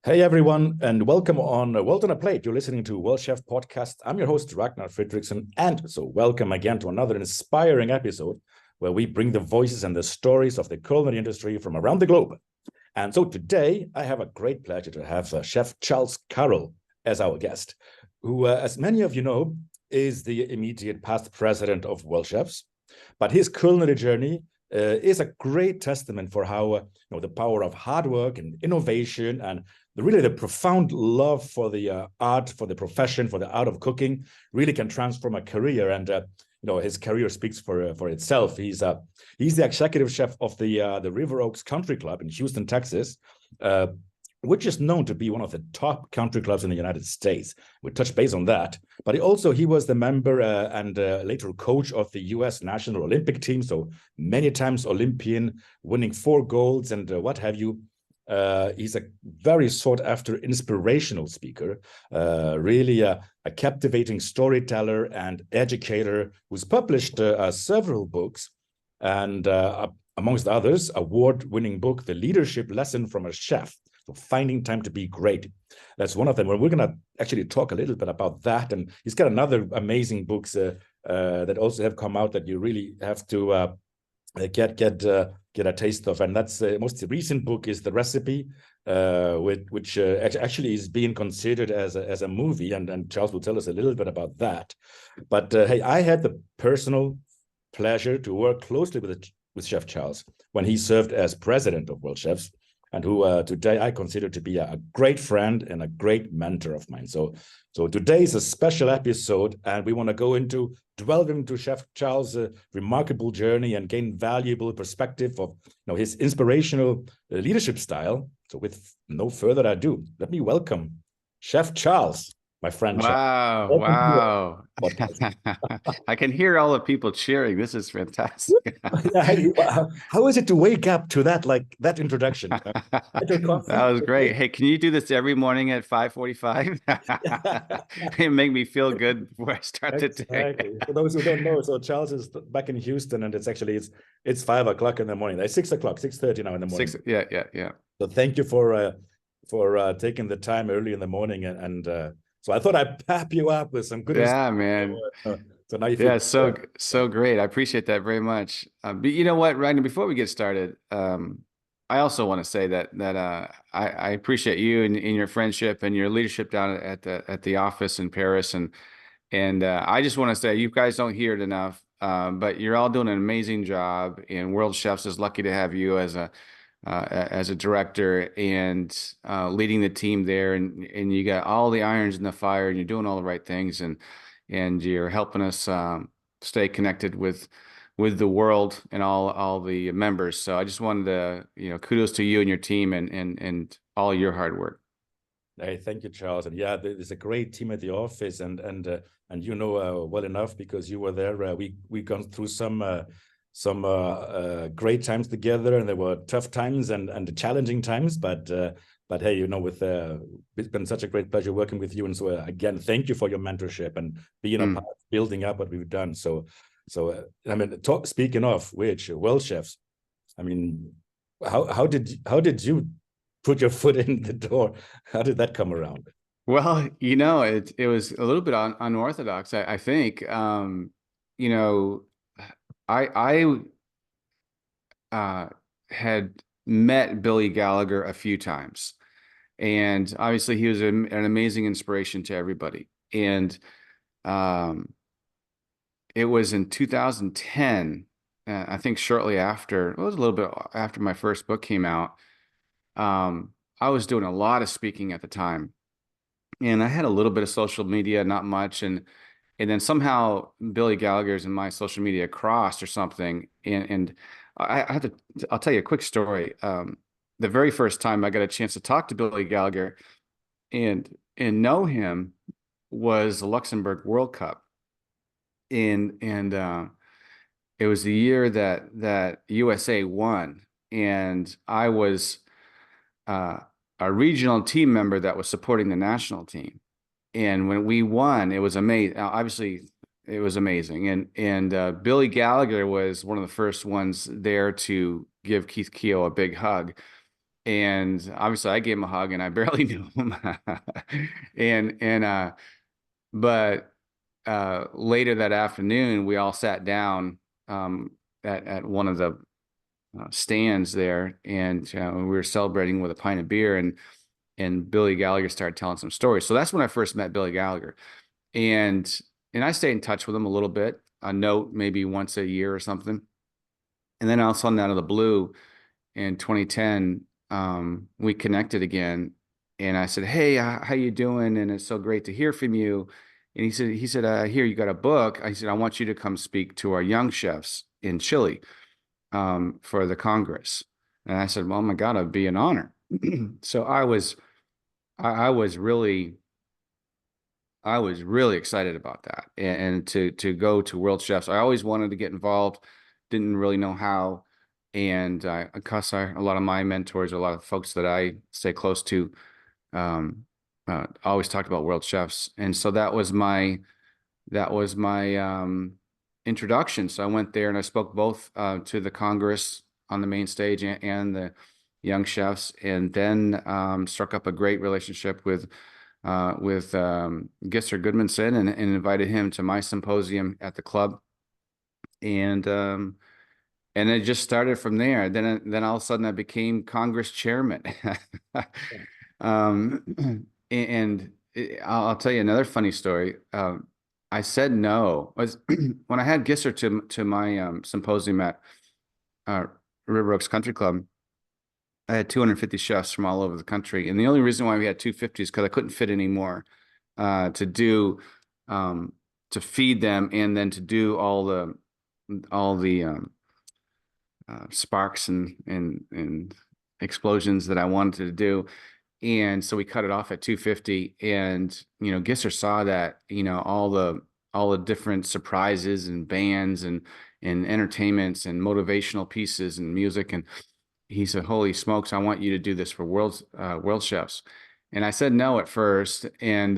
Hey everyone, and welcome on World on a Plate. You're listening to Worldchefs podcast. I'm your host Ragnar Fredriksson, and so welcome again to another inspiring episode where we bring the voices and the stories of the culinary industry from around the globe. And so today I have a great pleasure to have Chef Charles Carroll as our guest, who, as many of you know, is the immediate past president of Worldchefs. But his culinary journey is a great testament for how the power of hard work and innovation and really the profound love for the art, for the profession, for the art of cooking really can transform a career. And his career speaks for itself. He's the executive chef of the River Oaks Country Club in Houston, Texas, which is known to be one of the top country clubs in the United States. We'll touch base on that. But he was the member and later coach of the U.S. National Olympic team. So many times Olympian, winning 4 golds and what have you. He's a very sought after inspirational speaker, really a captivating storyteller and educator who's published several books and amongst others, award-winning book, The Leadership Lesson from a Chef. So finding time to be great. That's one of them. We're going to actually talk a little bit about that. And he's got another amazing books that also have come out that you really have to get a taste of. And that's the most recent book is The Recipe, which actually is being considered as a movie. And Charles will tell us a little bit about that. But hey, I had the personal pleasure to work closely with Chef Charles when he served as president of Worldchefs, and who today I consider to be a great friend and a great mentor of mine. So today is a special episode, and we want to delve into Chef Charles' remarkable journey and gain valuable perspective of his inspirational leadership style. So with no further ado, let me welcome Chef Charles, my friend. Wow, wow. I can hear all the people cheering. This is fantastic. How is it to wake up to that introduction? That was great. Hey, can you do this every morning at 5:45? It make me feel good before I start the day. For those who don't know, so Charles is back in Houston, and it's 5 o'clock in the morning. It's 6 o'clock, 6:30 now in the morning. Yeah. So thank you for taking the time early in the morning, and so I thought I'd pap you up with some good. Yeah, man. So now you feel so great. I appreciate that very much. But you know what, Ragnar, before we get started, I also want to say that I appreciate you and your friendship and your leadership down at the office in Paris, and I just want to say you guys don't hear it enough, but you're all doing an amazing job, and Worldchefs is lucky to have you as a director and leading the team there, and you got all the irons in the fire, and you're doing all the right things, and you're helping us stay connected with the world and all the members. So I just wanted to, kudos to you and your team and all your hard work. Hey, thank you, Charles. And yeah, there's a great team at the office, and well enough because you were there. We gone through some great times together, and there were tough times and challenging times. But hey, it's been such a great pleasure working with you. And so again, thank you for your mentorship and being a part of building up what we've done. So I mean, speaking of which, Worldchefs, I mean, how did you put your foot in the door? How did that come around? Well, it was a little bit unorthodox. I think, I had met Billy Gallagher a few times, and obviously he was an amazing inspiration to everybody. And it was in 2010, I think shortly after, it was a little bit after my first book came out. I was doing a lot of speaking at the time, and I had a little bit of social media, not much, and then somehow Billy Gallagher's and my social media crossed or something. And I'll tell you a quick story. The very first time I got a chance to talk to Billy Gallagher and know him was the Luxembourg World Cup. And it was the year that USA won. And I was a regional team member that was supporting the national team. And when we won, it was amazing. Obviously, it was amazing. And Billy Gallagher was one of the first ones there to give Keith Keogh a big hug. And obviously I gave him a hug, and I barely knew him. And but later that afternoon, we all sat down at one of the stands there, and we were celebrating with a pint of beer, and Billy Gallagher started telling some stories. So that's when I first met Billy Gallagher, and I stayed in touch with him a little bit, a note maybe once a year or something. And then all of a sudden, out of the blue, in 2010, we connected again, and I said, "Hey, how you doing? And it's so great to hear from you." And he said, "I hear you got a book." I said, "I want you to come speak to our young chefs in Chile, for the Congress." And I said, "Well, oh my God, it'd be an honor." So I was really excited about that, and to go to Worldchefs. I always wanted to get involved, didn't really know how. And of course, a lot of my mentors, a lot of folks that I stay close to, um, always talked about Worldchefs, and so that was my introduction. So I went there and I spoke both to the Congress on the main stage, and the young chefs, and then struck up a great relationship with Gisser Goodmanson, and invited him to my symposium at the club. And it just started from there. Then all of a sudden I became Congress chairman. And I'll tell you another funny story. I said no. When I had Gisser to my symposium at River Oaks Country Club, I had 250 chefs from all over the country. And the only reason why we had 250 is because I couldn't fit any more to do to feed them, and then to do all the sparks and explosions that I wanted to do. And so we cut it off at 250. And Gisser saw that, all the different surprises and bands and entertainments and motivational pieces and music, and he said, "Holy smokes, I want you to do this for Worldchefs." And I said no at first, and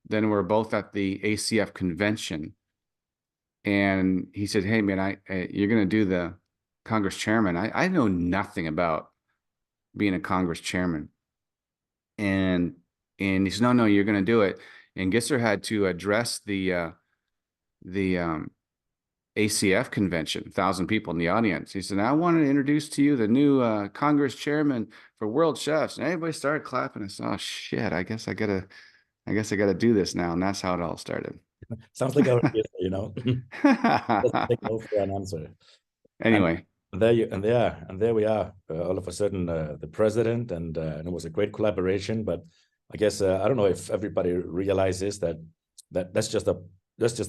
then we're both at the ACF convention, and he said, "Hey man, you're going to do the Congress chairman." I know nothing about being a Congress chairman, and he said, "No, you're going to do it." And Gisser had to address the ACF convention, 1,000 people in the audience. He said, "I want to introduce to you the new Congress chairman for Worldchefs." And everybody started clapping. I said, "Oh shit, I guess I gotta do this now." And that's how it all started. Sounds like our, let's take no for an answer. Anyway. And there you and there we are. All of a sudden, the president, and it was a great collaboration. But I guess I don't know if everybody realizes that's just a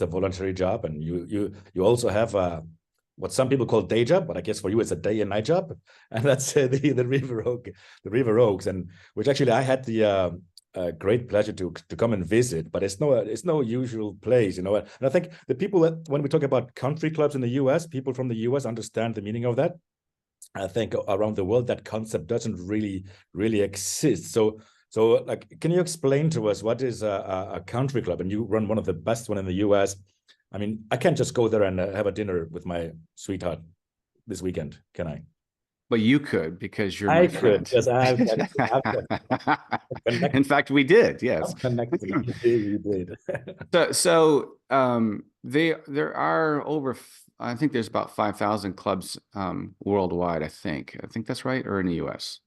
voluntary job, and you also have what some people call day job, but I guess for you it's a day and night job, and that's the River Oaks, and which actually I had the great pleasure to come and visit, but it's no usual place, And I think the people that, when we talk about country clubs in the U.S., people from the U.S. understand the meaning of that. I think around the world that concept doesn't really exist. So like, can you explain to us what is a country club? And you run one of the best one in the U.S. I mean, I can't just go there and have a dinner with my sweetheart this weekend, can I? But you could, because you're my friend. Because I've in fact, we did. Yes, you did. There are over, I think there's about 5,000 clubs worldwide. I think that's right, or in the U.S.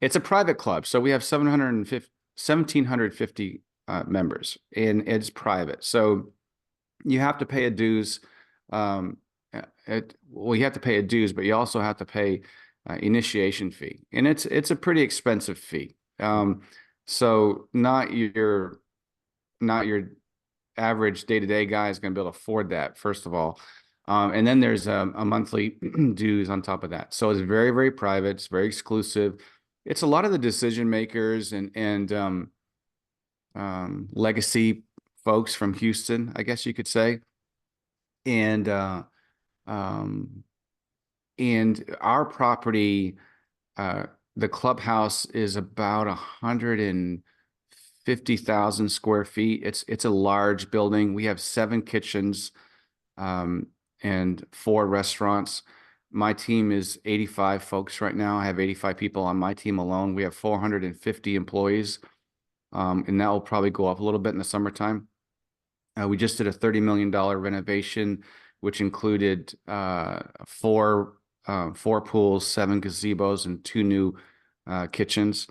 It's a private club, so we have 1,750 members, and it's private. So you have to pay a dues. You have to pay a dues, but you also have to pay initiation fee, and it's a pretty expensive fee. So not your average day-to-day guy is going to be able to afford that, first of all. And then there's a monthly dues on top of that. So it's very, very private. It's very exclusive. It's a lot of the decision makers and legacy folks from Houston, I guess you could say. And our property, the clubhouse is about 150,000 square feet. It's a large building. We have 7 kitchens and 4 restaurants. My team is 85 folks right now. I have 85 people on my team alone. We have 450 employees, and that will probably go up a little bit in the summertime. We just did a $30 million renovation, which included four pools, 7 gazebos, and 2 new kitchens.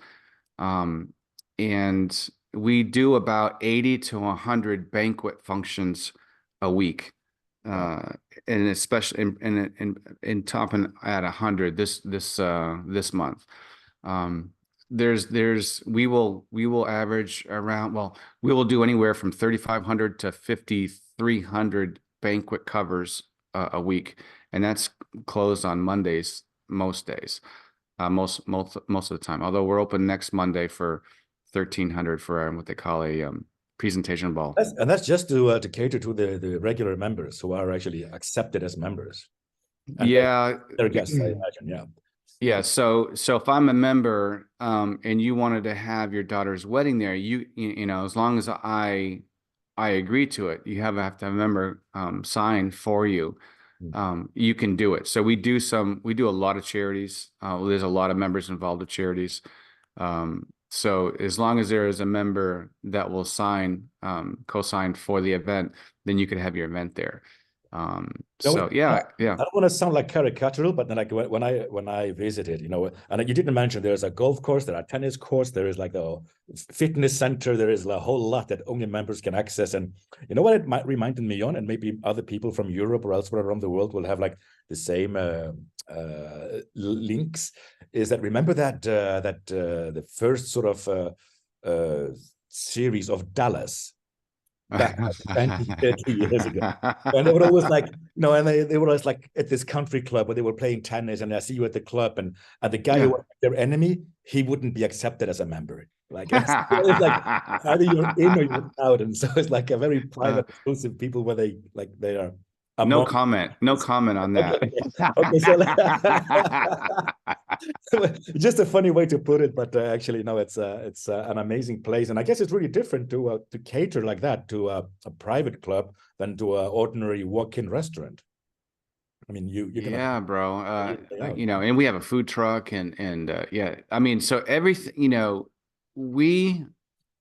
And we do about 80 to 100 banquet functions a week. And especially in topping at 100 this month. We will average around, well, we will do anywhere from 3,500 to 5,300 banquet covers a week, and that's closed on Mondays most days, most of the time. Although we're open next Monday for 1,300 for what they call a presentation ball. That's just to cater to the regular members who are actually accepted as members. And yeah, their guests, I imagine. Yeah. Yeah, so if I'm a member and you wanted to have your daughter's wedding there, you know, as long as I agree to it, you have to have a member sign for you. You can do it. So we do a lot of charities. There's a lot of members involved with charities. So as long as there is a member that will co-sign for the event, then you can have your event there. So yeah. I don't want to sound like caricatural, but then like when I visited, you know, and you didn't mention there's a golf course, there are tennis courts, there is like a fitness center, there is a whole lot that only members can access. And you know what it might reminded me on, and maybe other people from Europe or elsewhere around the world will have like the same links, is that remember that the first sort of series of Dallas back 20, 30 years ago. And they were always like, no, and they were always like at this country club where they were playing tennis, and I see you at the club, and the guy who was their enemy, he wouldn't be accepted as a member. Like it's like either you're in or you're out. And so it's like a very private, exclusive people where they are. No comment on that. Okay, so just a funny way to put it, but actually, no, it's an amazing place, and I guess it's really different to cater like that to a private club than to an ordinary walk-in restaurant. I mean, yeah, bro. You know, and we have a food truck, and yeah, I mean, so everything, you know,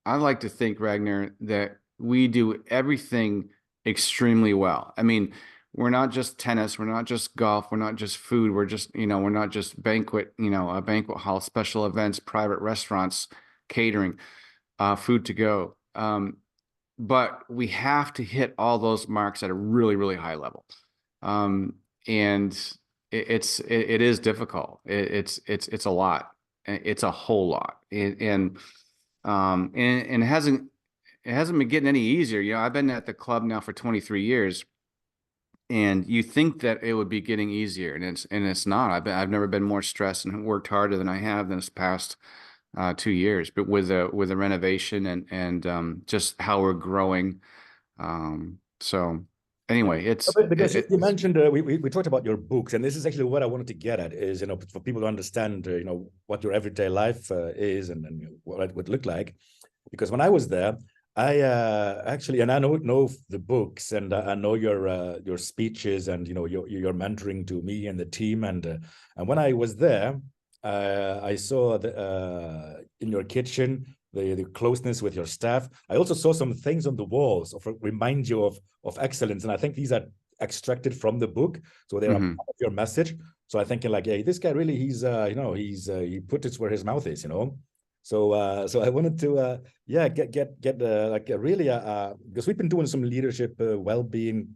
I like to think, Ragnar, that we do everything extremely well. I mean, we're not just tennis, we're not just golf, we're not just food, we're not just banquet, a banquet hall, special events, private restaurants, catering, food to go. But we have to hit all those marks at a really, really high level. And it is difficult. It's a lot. It's a whole lot. And it hasn't been getting any easier. You know, I've been at the club now for 23 years, and you think that it would be getting easier, and it's not. I've never been more stressed and worked harder than I have this past 2 years. But with the renovation and just how we're growing, so anyway, because you mentioned we talked about your books, and this is actually what I wanted to get at is, for people to understand what your everyday life is and what it would look like. Because when I was there, I actually, and I know the books, and I know your speeches, and your mentoring to me and the team, and when I was there, I saw in your kitchen the closeness with your staff. I also saw some things on the walls of remind you of excellence, and I think these are extracted from the book, so they are part of your message. So I'm thinking like, hey, this guy really, he put it where his mouth is, So I wanted to get like a really because we've been doing some leadership well-being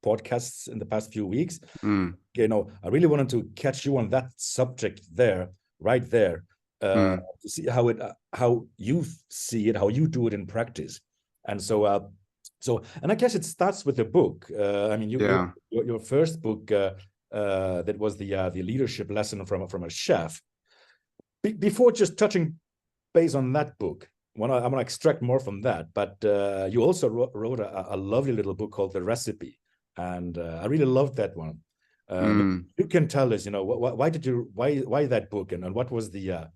podcasts in the past few weeks. I really wanted to catch you on that subject right there, to see how you see it, how you do it in practice. And so and I guess it starts with the book. I mean, your first book that was the leadership lesson from a chef. Before just touching base on that book, I'm going to extract more from that, but you also wrote a lovely little book called The Recipe, and I really loved that one. You can tell us, why that book, and what was the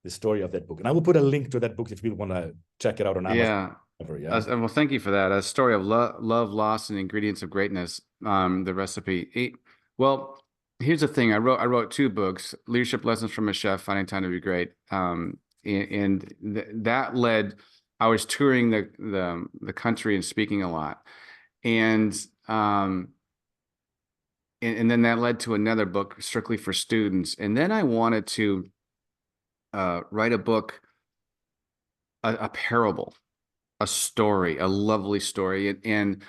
story of that book? And I will put a link to that book if people want to check it out on Amazon. Well, thank you for that. A story of love, loss, and ingredients of greatness. The Recipe. Well, here's the thing. I wrote two books: Leadership Lessons from a Chef, Finding Time to Be Great. That led. I was touring the country and speaking a lot, and and then that led to another book strictly for students. And then I wanted to write a book, a parable, a story, a lovely story, and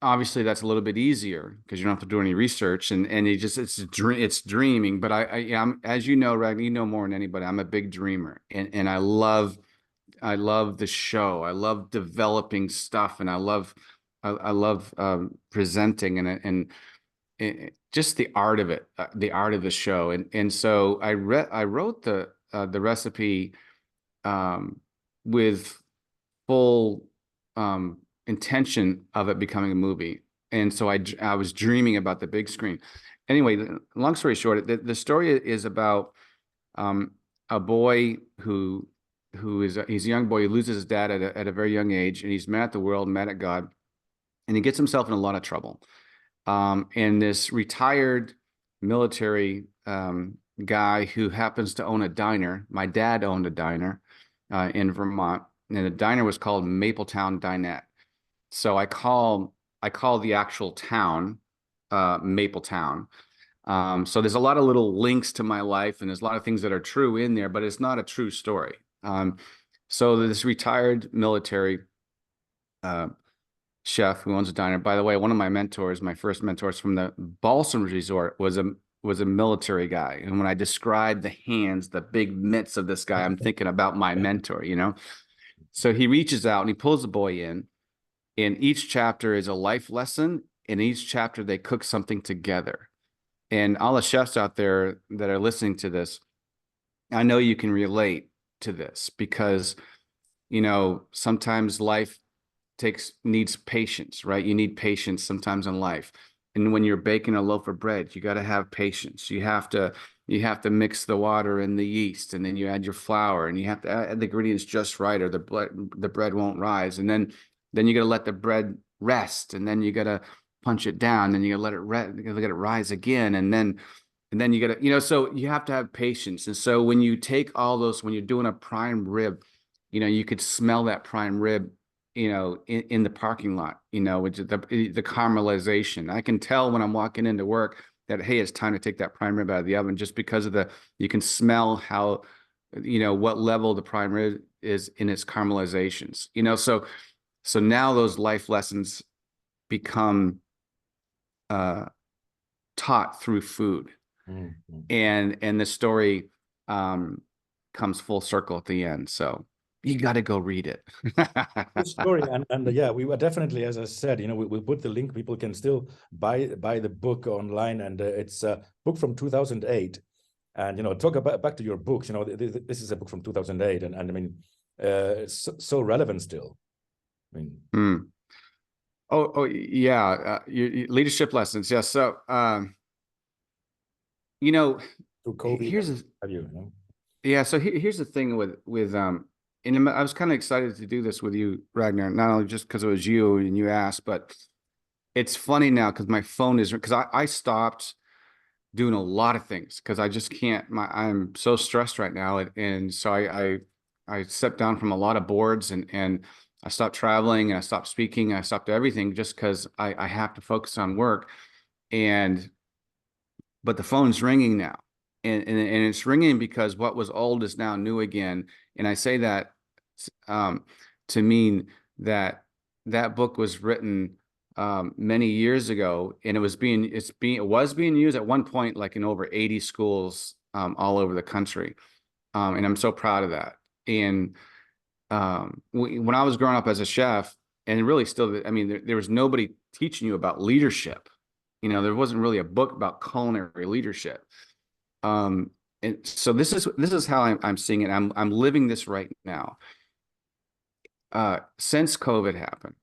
obviously that's a little bit easier because you don't have to do any research, and it's dreaming. But I'm, as you know, Ragnar, you know more than anybody, I'm a big dreamer, and I love the show. I love developing stuff, and I love presenting and just the art of it, the art of the show. And so I wrote the recipe with full intention of it becoming a movie. And so I was dreaming about the big screen. Anyway, long story short, the story is about a boy he's a young boy. He loses his dad at a very young age, and he's mad at the world, mad at God, and he gets himself in a lot of trouble. And this retired military guy who happens to own a diner. My dad owned a diner in Vermont, and the diner was called Mapletown Dinette. So I call the actual town Mapletown. So there's a lot of little links to my life, and there's a lot of things that are true in there, but it's not a true story. So this retired military chef who owns a diner. By the way, one of my mentors, my first mentors from the Balsam Resort, was a military guy. And when I describe the hands, the big mitts of this guy, I'm thinking about my mentor, you know? So he reaches out and he pulls the boy in, and each chapter is a life lesson. In each chapter, they cook something together. And all the chefs out there that are listening to this, I know you can relate to this because, you know, sometimes life needs patience, right? You need patience sometimes in life. And when you're baking a loaf of bread, you got to have patience. You have to mix the water and the yeast, and then you add your flour, and you have to add the ingredients just right, or the bread won't rise. And then you got to let the bread rest, and then you got to punch it down, and you got to let it let it rise again, and then you got to, you know, so you have to have patience. And so when you take all those, when you're doing a prime rib, you know, you could smell that prime rib, you know, in the parking lot, you know, which is the caramelization. I can tell when I'm walking into work that, hey, it's time to take that prime rib out of the oven, just because of you can smell how, you know, what level the prime rib is in its caramelizations, you know. So now those life lessons become taught through food. Mm-hmm. And the story comes full circle at the end. So you got to go read it. Good story. And yeah, we were definitely, as I said, you know, we'll put the link. People can still buy the book online, and it's a book from 2008. And, you know, talk about back to your books, you know, this is a book from 2008, and I mean, it's so relevant still. I mean, oh yeah, your leadership lessons. Yes. So you know, COVID, yeah. So here's the thing with and I was kind of excited to do this with you, Ragnar, not only just because it was you and you asked, but it's funny now because my phone is, because I stopped doing a lot of things because I just can't. I'm so stressed right now, and so I stepped down from a lot of boards, and I stopped traveling, and I stopped speaking, and I stopped everything just because I have to focus on work. But the phone's ringing now, and it's ringing because what was old is now new again. And I say that to mean that book was written many years ago, and it was being used at one point, like in over 80 schools all over the country. And I'm so proud of that. And when I was growing up as a chef, and really still, I mean, there was nobody teaching you about leadership. You know, there wasn't really a book about culinary leadership. And so this is how I'm seeing it. I'm living this right now. Since COVID happened,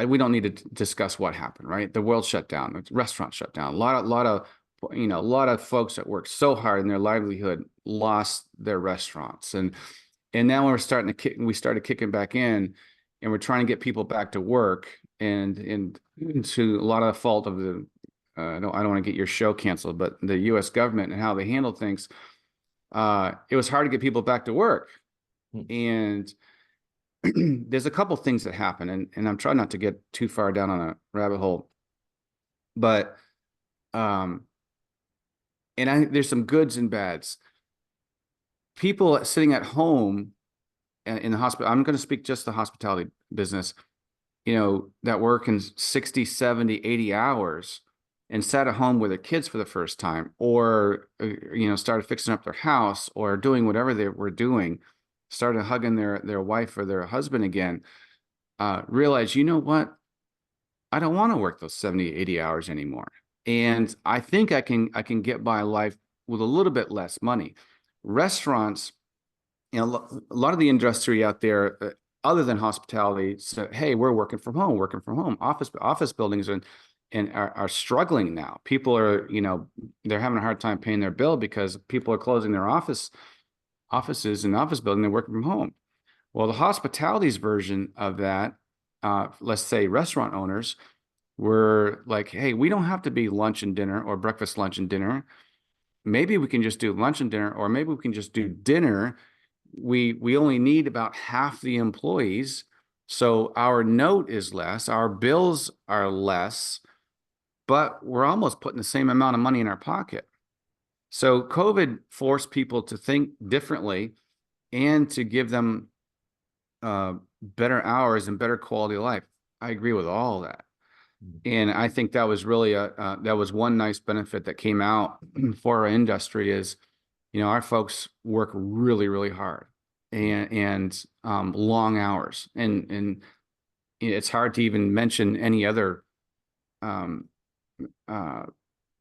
we don't need to discuss what happened, right? The world shut down, the restaurant shut down. A lot of folks that worked so hard in their livelihood lost their restaurants, and now we started kicking back in, and we're trying to get people back to work, and to a lot of the fault of I don't want to get your show canceled, but the U.S. government and how they handle things, it was hard to get people back to work. And there's a couple things that happen, and I'm trying not to get too far down on a rabbit hole, but there's some goods and bads. People sitting at home in the hospital, I'm going to speak just the hospitality business, that work in 60, 70, 80 hours and sat at home with their kids for the first time, or, started fixing up their house or doing whatever they were doing, started hugging their wife or their husband again, realize, you know what? I don't want to work those 70, 80 hours anymore. And I think I can get by life with a little bit less money. Restaurants, a lot of the industry out there, other than hospitality, say, hey, we're working from home. Office buildings are struggling now. People are, they're having a hard time paying their bill because people are closing their offices and office building. They're working from home. Well, the hospitality's version of that, let's say restaurant owners, were like, hey, we don't have to be lunch and dinner or breakfast, lunch and dinner. Maybe we can just do lunch and dinner, or maybe we can just do dinner. We only need about half the employees, so our note is less, our bills are less, but we're almost putting the same amount of money in our pocket. So COVID forced people to think differently and to give them better hours and better quality of life. I agree with all of that. And I think that was really that was one nice benefit that came out for our industry is, our folks work really, really hard and long hours. And it's hard to even mention any other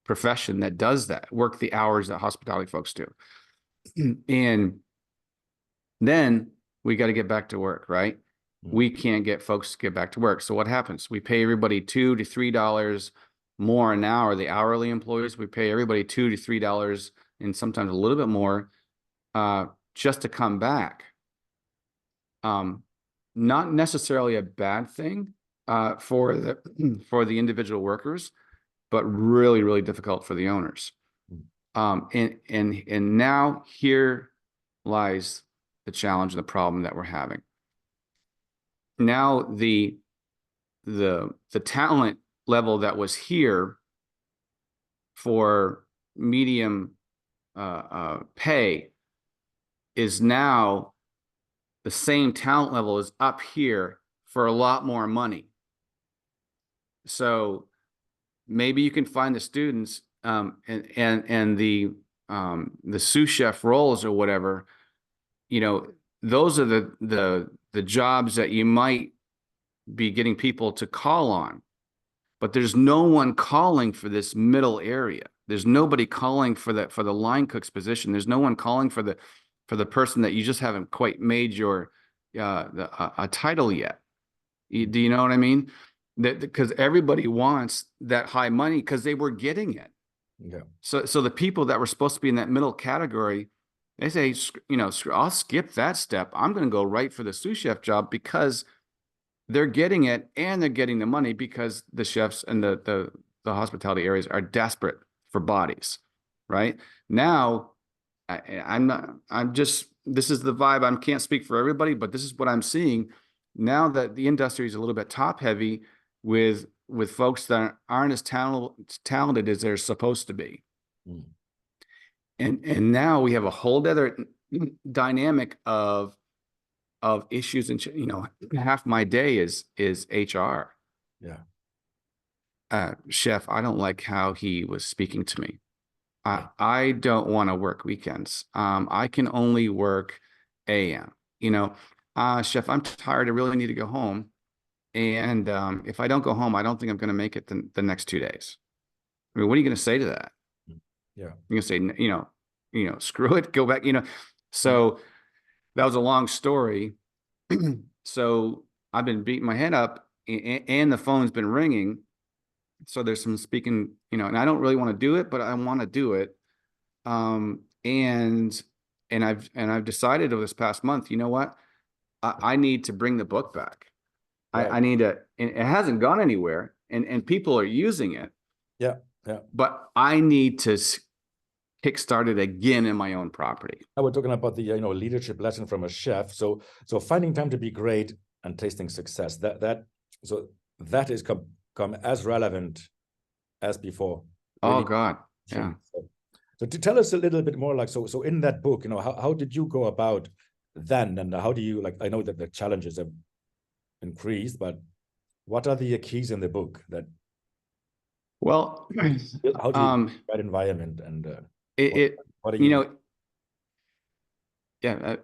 profession that does that, work the hours that hospitality folks do. And then we got to get back to work, right? We can't get folks to get back to work. So what happens? We pay everybody $2 to $3 more an hour. The hourly employees, we pay everybody $2 to $3 and sometimes a little bit more just to come back. Not necessarily a bad thing for the individual workers, but really, really difficult for the owners. And now here lies the challenge and the problem that we're having. Now the talent level that was here for medium pay is now the same talent level is up here for a lot more money. So maybe you can find the students and the sous chef roles or whatever, those are the jobs that you might be getting people to call on, but there's no one calling for this middle area. There's nobody calling for the line cook's position. There's no one calling for the person that you just haven't quite made your a title yet. Do you know what I mean? Because everybody wants that high money because they were getting it. Yeah. So the people that were supposed to be in that middle category, they say, I'll skip that step. I'm going to go right for the sous chef job because they're getting it and they're getting the money because the chefs and the hospitality areas are desperate for bodies. Right now, this is the vibe. I can't speak for everybody, but this is what I'm seeing now that the industry is a little bit top heavy with folks that aren't as talented as they're supposed to be. And now we have a whole other dynamic of issues, and half my day is HR. Yeah. Chef, I don't like how he was speaking to me. I don't want to work weekends. I can only work AM. Chef, I'm tired. I really need to go home. And if I don't go home, I don't think I'm going to make it the next 2 days. I mean, what are you going to say to that? Yeah. You're going to say, screw it, go back, So that was a long story. So I've been beating my head up and the phone's been ringing. So there's some speaking, and I don't really want to do it, but I want to do it. And I've decided over this past month, you know what? I need to bring the book back. Right. I need to, and it hasn't gone anywhere and people are using it. Yeah. Yeah. but I need to kickstart it again in my own property. We're talking about the leadership lesson from a chef. So finding time to be great and tasting success. That is come as relevant as before. Oh Really. God, yeah. So to tell us a little bit more, like so in that book, how did you go about then, and how do you, like, I know that the challenges have increased, but what are the keys in the book that? Well, how do you that environment and what are you you? know, yeah,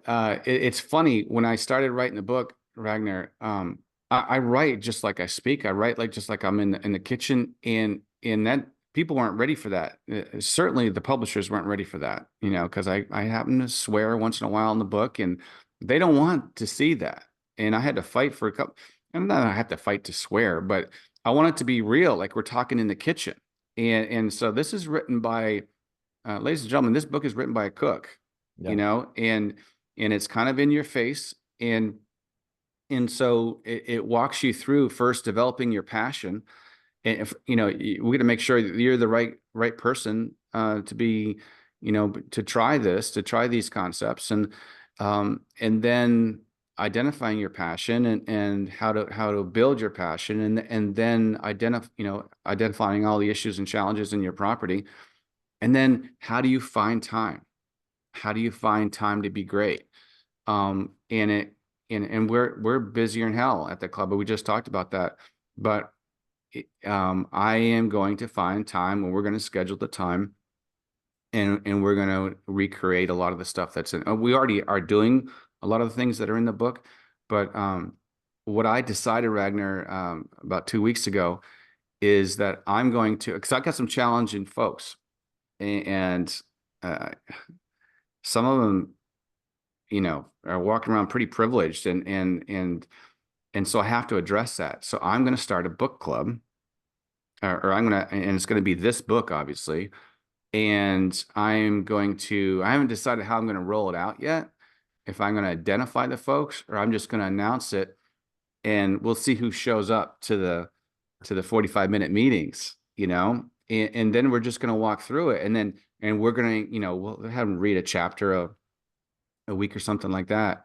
it's funny when I started writing the book, Ragnar. I write just like I speak. I write like just like I'm in the kitchen, and that people weren't ready for that. Certainly, the publishers weren't ready for that. Because I happen to swear once in a while in the book, and they don't want to see that. And I had to fight for a couple. And not I have to fight to swear, but I want it to be real, like we're talking in the kitchen. And so this is written by, ladies and gentlemen, this book is written by a cook. Yeah. And it's kind of in your face. And so it walks you through first developing your passion. And if, we're going to make sure that you're the right person to be, to try these concepts, and then identifying your passion and how to build your passion, and then identifying all the issues and challenges in your property, and then how do you find time? How do you find time to be great? And we're busier than hell at the club, but we just talked about that. But I am going to find time, and we're going to schedule the time, and we're going to recreate a lot of the stuff that's in. We already are doing a lot of the things that are in the book, but what I decided, Ragnar, about 2 weeks ago, is that I'm going to, because I got some challenging folks, and some of them, are walking around pretty privileged, and so I have to address that. So I'm going to start a book club, or and it's going to be this book, obviously. And I haven't decided how I'm going to roll it out yet. If I'm going to identify the folks, or I'm just going to announce it, and we'll see who shows up to the 45-minute meetings, and then we're just going to walk through it. And we're going to, we'll have them read a chapter a week or something like that.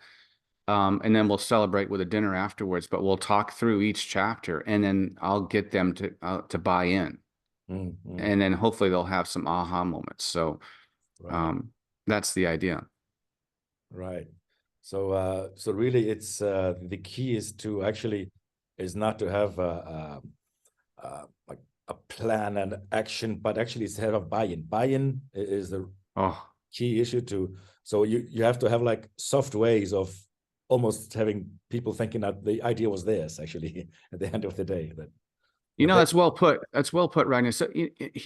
And then we'll celebrate with a dinner afterwards, but we'll talk through each chapter, and then I'll get them to buy in. And then hopefully they'll have some aha moments. So Right. That's the idea. Right. So really it's the key is not to have like a plan and action, but actually it's to have buy-in. Buy-in is the key issue so you have to have like soft ways of almost having people thinking that the idea was theirs actually at the end of the day. That's well put. That's well put, Ragnar. So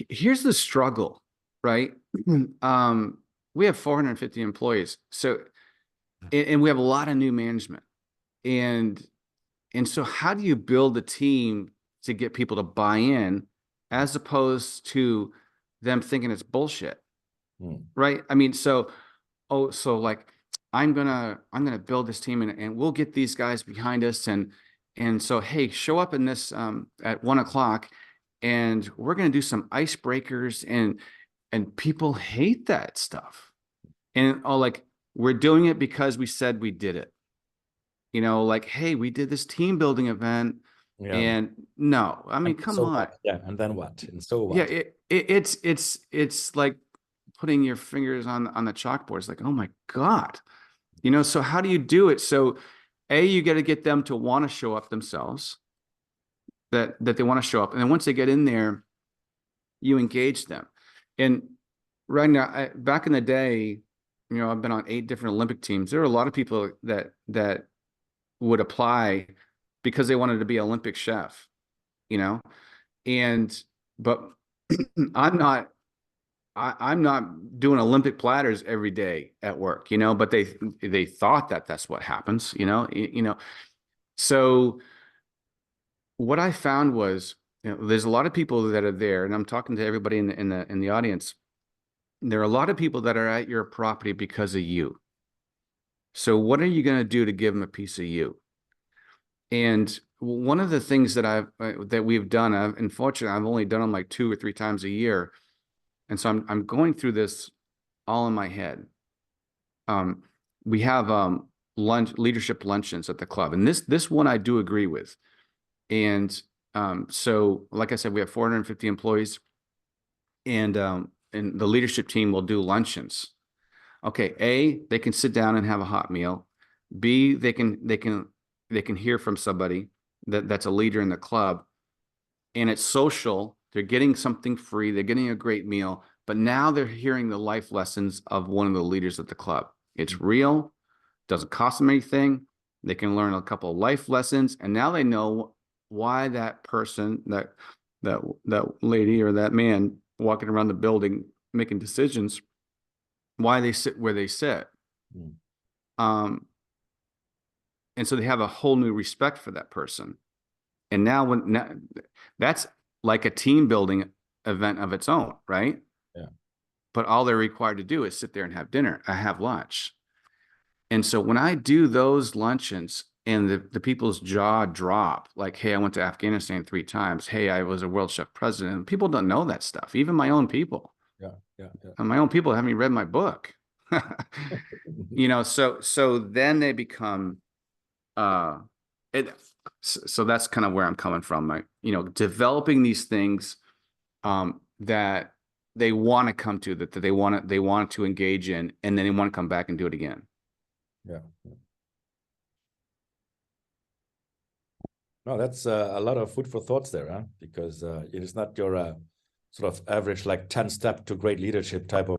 here's the struggle, right? We have 450 employees. So, and we have a lot of new management. And so how do you build a team to get people to buy in, as opposed to them thinking it's bullshit? Right? I mean, so like I'm gonna build this team, and we'll get these guys behind us, and so, hey, show up in this at 1:00, and we're gonna do some icebreakers, and people hate that stuff. And like, we're doing it because we said we did it. Like, hey, we did this team building event. Yeah. And no, I mean, come on. What? Yeah, and then what? And so what? Yeah, it's like putting your fingers on the chalkboard. It's like, oh my God. So how do you do it? So you got to get them to want to show up themselves, that they want to show up. And then once they get in there, you engage them. And right now, back in the day, I've been on 8 different Olympic teams. There were a lot of people that would apply because they wanted to be an Olympic chef, but I'm not doing Olympic platters every day at work, but they thought that that's what happens, So what I found was, there's a lot of people that are there, and I'm talking to everybody in the audience. There are a lot of people that are at your property because of you. So what are you going to do to give them a piece of you? And one of the things that we've done, unfortunately, I've only done them like 2 or 3 times a year. And so I'm going through this all in my head. We have leadership luncheons at the club, and this one I do agree with. And so, like I said, we have 450 employees, and the leadership team will do luncheons. Okay, A, they can sit down and have a hot meal. B, they can hear from somebody that's a leader in the club, and it's social. They're getting something free. They're getting a great meal, but now they're hearing the life lessons of one of the leaders at the club. It's real, doesn't cost them anything. They can learn a couple of life lessons, and now they know why that person, that lady or that man walking around the building making decisions, why they sit where they sit. And so they have a whole new respect for that person. And now that's like a team building event of its own, right? Yeah. But all they're required to do is sit there and have dinner, have lunch. And so when I do those luncheons and the people's jaw drop, like, hey, I went to Afghanistan 3 times. Hey, I was a world chef president. People don't know that stuff. Even my own people. Yeah. And my own people haven't even read my book. So then they become, so that's kind of where I'm coming from. Like, developing these things that they want to come to, that they want to engage in, and then they want to come back and do it again. Yeah. No, that's a lot of food for thoughts there, huh? Because it is not your sort of average like 10-step to great leadership type of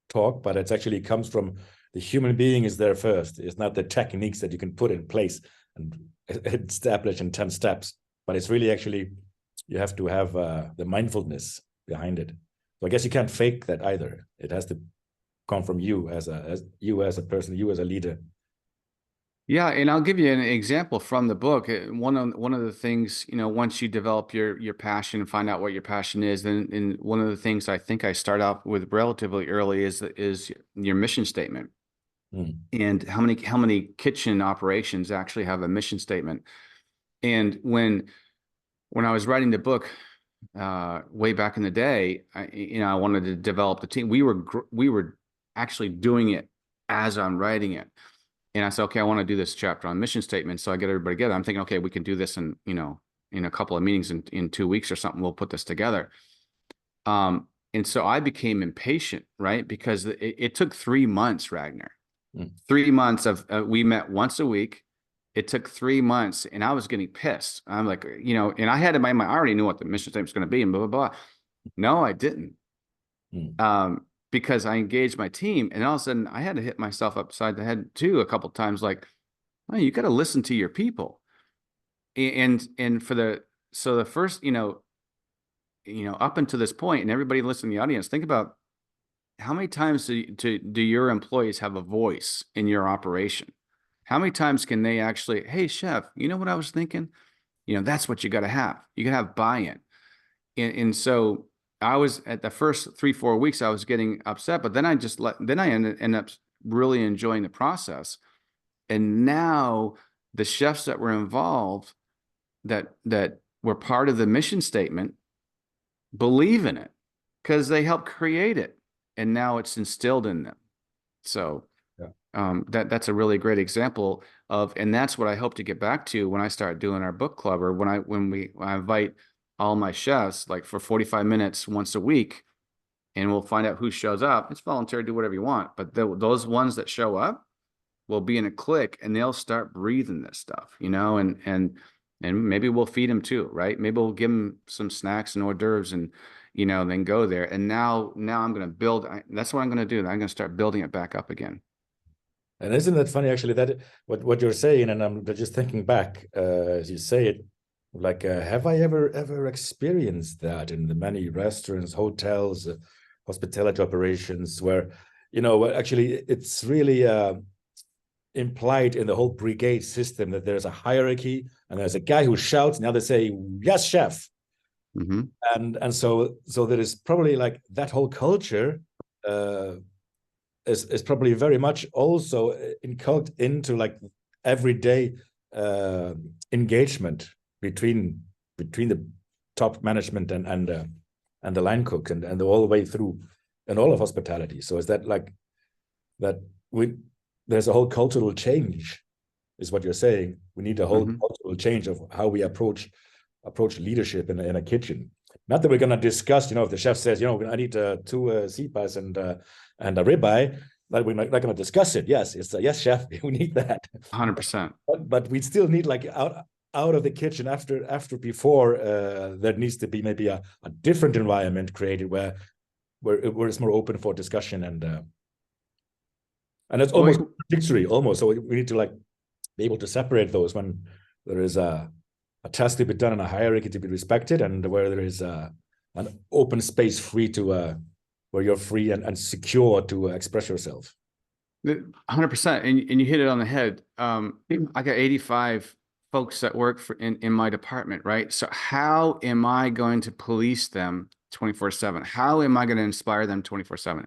talk, but it actually comes from the human being is there first. It's not the techniques that you can put in place and establish in 10 steps, but it's really actually, you have to have the mindfulness behind it. So I guess you can't fake that either. It has to come from you as a person, you as a leader. Yeah, and I'll give you an example from the book. One of the things, once you develop your passion and find out what your passion is, then one of the things I think I start out with relatively early is your mission statement. And how many kitchen operations actually have a mission statement. And when I was writing the book way back in the day, I wanted to develop the team. We were actually doing it as I'm writing it. And I said, okay, I want to do this chapter on mission statement. So I get everybody together. I'm thinking, okay, we can do this in a couple of meetings in 2 weeks or something. We'll put this together. And so I became impatient, right? Because it took 3 months, Ragnar. 3 months of we met once a week. It took 3 months, and I was getting pissed. I'm like, and I had in my mind, I already knew what the mission statement was going to be, and blah blah blah. No, I didn't. Because I engaged my team, and all of a sudden I had to hit myself upside the head too a couple of times. Like, oh, you got to listen to your people, and for the first, up until this point, and everybody listening in the audience, think about how many times do your employees have a voice in your operation? How many times can they actually, hey, chef, you know what I was thinking? That's what you got to have. You got to have buy-in, and so. I was at the first 3-4 weeks, I was getting upset, but then I ended up really enjoying the process. And now the chefs that were involved that were part of the mission statement believe in it because they helped create it. And now it's instilled in them. So that's a really great example and that's what I hope to get back to when I start doing our book club, or when I invite all my chefs, like for 45 minutes once a week, and we'll find out who shows up. It's voluntary, do whatever you want. But those ones that show up will be in a clique, and they'll start breathing this stuff, and maybe we'll feed them too, right? Maybe we'll give them some snacks and hors d'oeuvres, and, then go there. And now I'm going to build, that's what I'm going to do. I'm going to start building it back up again. And isn't that funny, actually, that what you're saying, and I'm just thinking back as you say it, like, have I ever experienced that in the many restaurants, hotels, hospitality operations where, actually it's really implied in the whole brigade system that there's a hierarchy and there's a guy who shouts, and the others say, yes, chef. And so there is probably like that whole culture is probably very much also inculcated into like everyday engagement between the top management and the line cooks and all the way through and all of hospitality. So is that like that there's a whole cultural change, is what you're saying? We need a whole cultural change of how we approach leadership in a kitchen. Not that we're going to discuss, if the chef says, I need 2 sea-bass and a ribeye, like we're not going to discuss it. Yes, it's yes, chef, we need that. 100%. But we still need like out of the kitchen before there needs to be maybe a different environment created where it's more open for discussion and it's almost contradictory almost. So we need to like be able to separate those when there is a task to be done and a hierarchy to be respected, and where there is an open space free to where you're free and secure to express yourself. 100%. And you hit it on the head. I got 85 folks that work in my department, right? So how am I going to police them 24/7? How am I going to inspire them 24/7?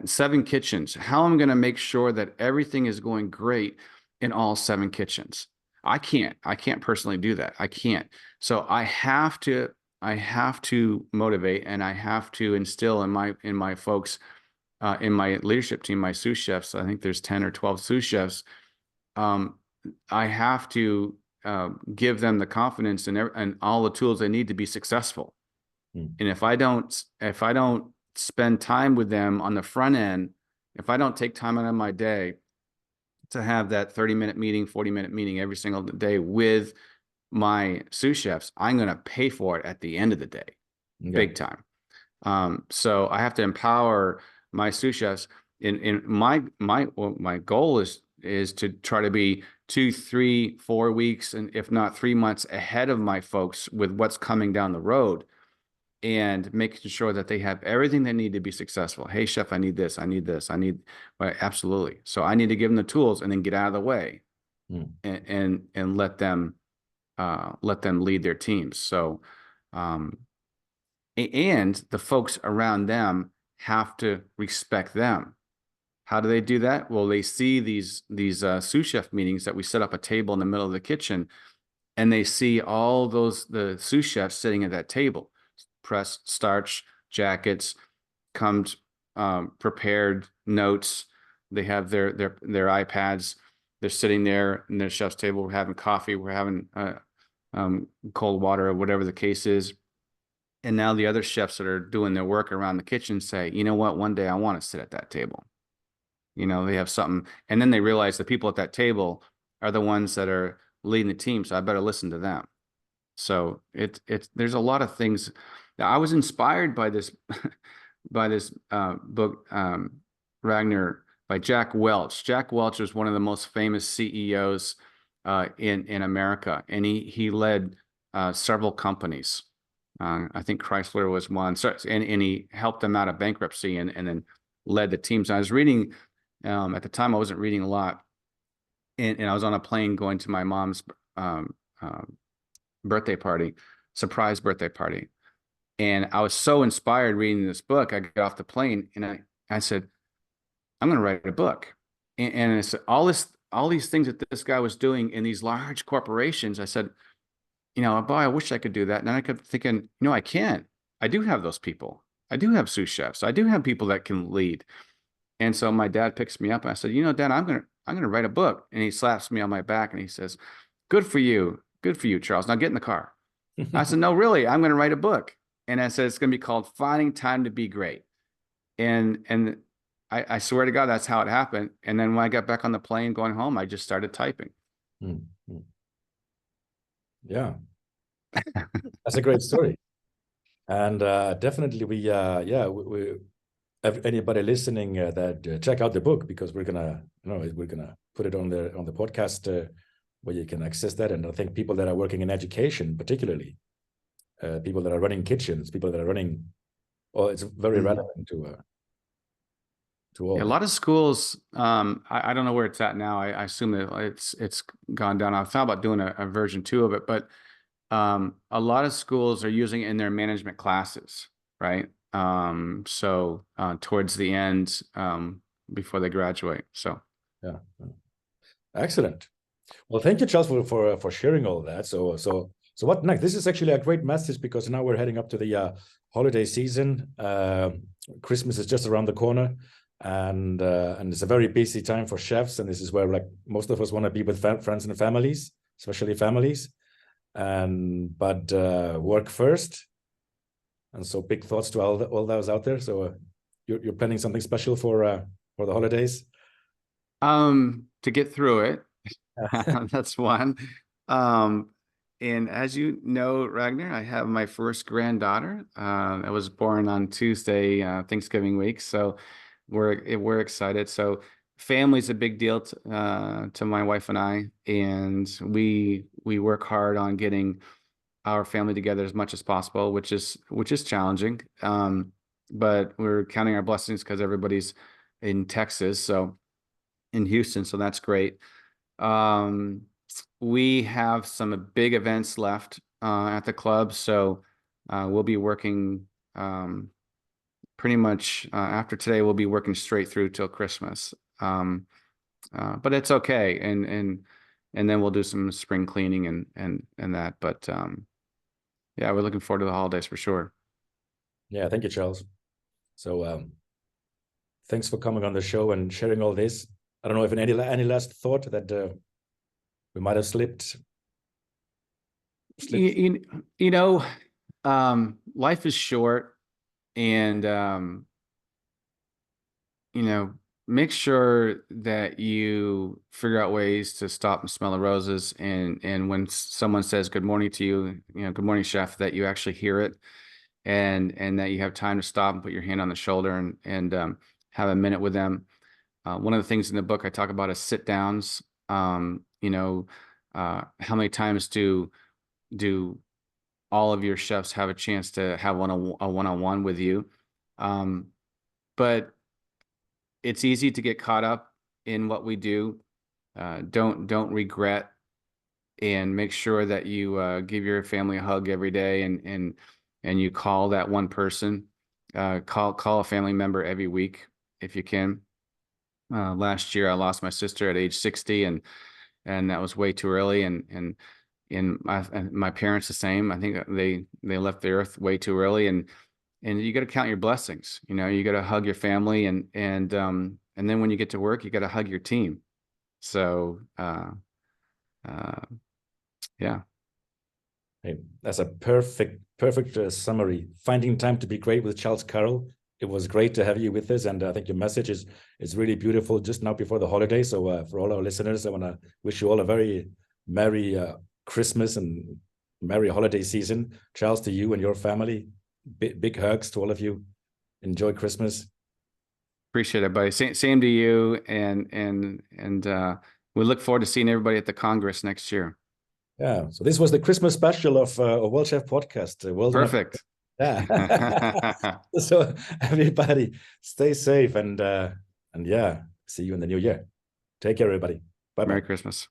7 kitchens. How am I going to make sure that everything is going great in all 7 kitchens? I can't personally do that. I can't. So I have to motivate, and I have to instill in my folks, in my leadership team, my sous chefs. I think there's 10 or 12 sous chefs. I have to give them the confidence and all the tools they need to be successful. And if I don't spend time with them on the front end, if I don't take time out of my day to have that 30-minute meeting, 40-minute meeting every single day with my sous chefs, I'm going to pay for it at the end of the day, big time. So I have to empower my sous chefs. In my goal is to try to be 2, 3, 4 weeks, and if not 3 months ahead of my folks with what's coming down the road, and making sure that they have everything they need to be successful. Hey, chef, I need this. I need this. Right, absolutely. So I need to give them the tools and then get out of the way and let them lead their teams. So, and the folks around them have to respect them. How do they do that? Well, they see these sous chef meetings that we set up a table in the middle of the kitchen, and they see all the sous chefs sitting at that table. Pressed starch jackets, prepared notes. They have their iPads. They're sitting there in their chef's table. We're having coffee. We're having cold water, or whatever the case is. And now the other chefs that are doing their work around the kitchen say, you know what? One day I want to sit at that table. They have something, and then they realize the people at that table are the ones that are leading the team. So I better listen to them. So there's a lot of things. Now, I was inspired by this book, Ragnar, by Jack Welch. Jack Welch was one of the most famous CEOs in America, and he led several companies. I think Chrysler was one. So, and he helped them out of bankruptcy and then led the teams. I was reading at the time. I wasn't reading a lot, and I was on a plane going to my mom's birthday party, surprise birthday party. And I was so inspired reading this book. I got off the plane and I said, I'm going to write a book. And I said, all these things that this guy was doing in these large corporations. I said, boy, I wish I could do that. And then I kept thinking, I can. I do have those people. I do have sous chefs. I do have people that can lead. And so my dad picks me up and I said, Dad, I'm going to write a book. And he slaps me on my back and he says, good for you, Charles. Now get in the car. I said, no, really, I'm going to write a book. And I said, it's going to be called Finding Time to Be Great. And I swear to God, that's how it happened. And then when I got back on the plane going home, I just started typing. Yeah. That's a great story. And definitely we anybody listening that check out the book, because we're gonna put it on the podcast where you can access that. And I think people that are working in education, particularly people that are running kitchens, people that are running, it's very relevant to all. Yeah, a lot of schools, I don't know where it's at now. I assume that it's gone down. I thought about doing a version 2 of it, but a lot of schools are using it in their management classes, right? So towards the end, before they graduate. So yeah, excellent. Well, thank you, Charles, for sharing all that. So what next? This is actually a great message because now we're heading up to the holiday season. Christmas is just around the corner, and it's a very busy time for chefs. And this is where like most of us want to be with friends and families, especially families. And but work first. And so big thoughts to all those out there. So you're planning something special for the holidays? To get through it. That's one. And as you know, Ragnar, I have my first granddaughter. I was born on Tuesday, Thanksgiving week. So we're excited. So family's a big deal to my wife and I, and we work hard on getting our family together as much as possible, which is challenging. But we're counting our blessings because everybody's in Texas, so in Houston, so that's great. We have some big events left at the club, so we'll be working pretty much after today. We'll be working straight through till Christmas, but it's okay. And then we'll do some spring cleaning and that. But yeah, we're looking forward to the holidays for sure. Yeah, thank you, Charles. So thanks for coming on the show and sharing all this. I don't know if any last thought that we might have slipped. You know, life is short, and you know, make sure that you figure out ways to stop and smell the roses. And when someone says good morning to you, good morning, chef, that you actually hear it, and that you have time to stop and put your hand on the shoulder and have a minute with them. One of the things in the book I talk about is sit downs. How many times do all of your chefs have a chance to have a one-on-one with you? But it's easy to get caught up in what we do. Don't regret, and make sure that you give your family a hug every day, and you call that one person. Call a family member every week if you can. Last year I lost my sister at age 60, and that was way too early. And my parents the same. I think they left the earth way too early. And you got to count your blessings. You got to hug your family, and then when you get to work, you got to hug your team. So yeah. Hey, that's a perfect summary. Finding time to be great with Charles Carroll. It was great to have you with us, and I think your message is really beautiful just now before the holiday. So for all our listeners, I want to wish you all a very merry Christmas and merry holiday season. Charles, to you and your family, big hugs to all of you. Enjoy Christmas. Appreciate it, buddy. Same to you, and we look forward to seeing everybody at the Congress next year. Yeah. So this was the Christmas special of World Chef Podcast. Perfect. Yeah. So everybody stay safe, and yeah, see you in the new year. Take care, everybody. Bye-bye. Merry Christmas.